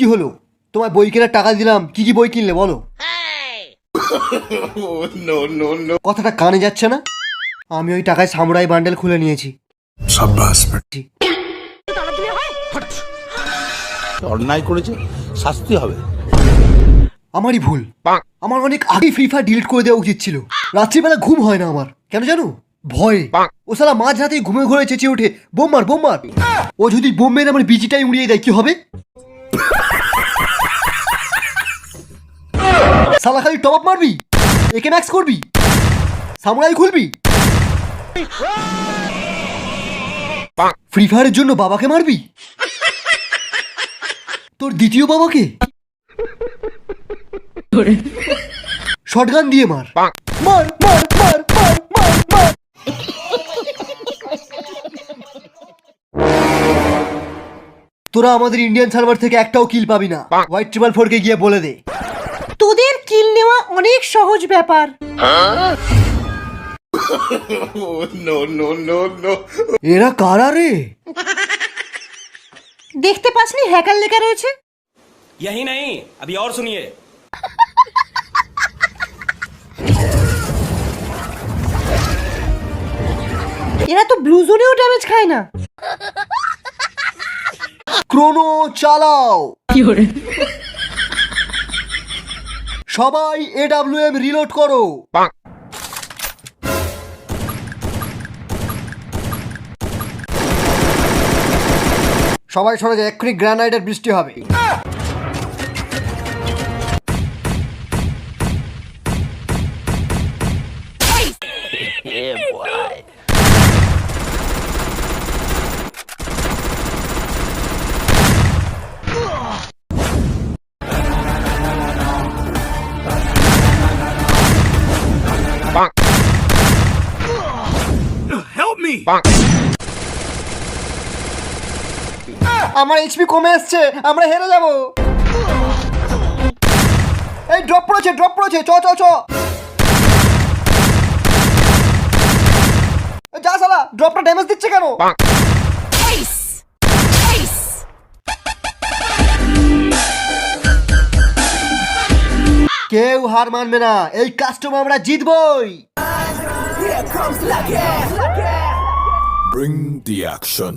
কি হলো? তোমার বই কেনার টাকা দিলাম, কি কি বই কিনলে বলো? কথাটা কানে যাচ্ছে না? আমি ওই টাকায় সামুরাই বান্ডেল খুলে নিয়েছি। অন্যায় করেছে, শাস্তি হবে। আমারই ভুল। আমার অনেক আগে ফ্রি ফায়ার ডিলিট করে দেওয়া উচিত ছিল। রাত্রিবেলা ঘুম হয় না আমার, কেন জানো? ভয়ে। ও শালা মাঝ রাতে ঘুমে ঘুরে চেঁচিয়ে ওঠে, বোম মার বোম মার। ও যদি বোম মেরে আমার বিচিটাই উড়িয়ে দেয় কি হবে? শালা খালি টপ আপ মারবি, একে ম্যাক্স করবি, সামুরাই খুলবি, ফ্রি ফায়ারের জন্য বাবাকে মারবি, তোর দ্বিতীয় বাবাকে শটগান দিয়ে মার মার মার মার মার মার মার। তোরা আমাদের ইন্ডিয়ান সার্ভার থেকে একটাও কিল পাবি না। হোয়াইট 444 কে গিয়ে বলে দে তোদের কিল নেওয়া অনেক সহজ ব্যাপার। এরা কারা রে? দেখতে পাসনি হ্যাকার লেখা রয়েছে? यही नहीं, अभी और सुनिए। এরা তো ব্লু জোনেও ড্যামেজ খায় না। ক্রোনো চালাও। সবাই AWM রিলোড করো। সবাই সরে যায়, এক্ষুনি গ্রানাইডের বৃষ্টি হবে। আমার এইচপি কমে আসছে, আমরা হেরে যাব। এই ড্রপ পড়েছে চ চ চ। যা শালা, ড্রপটা ড্যামেজ দিচ্ছে কেন? কেউ হার মানবে না, এই কাস্টম আমরা জিতবই। Bring the action.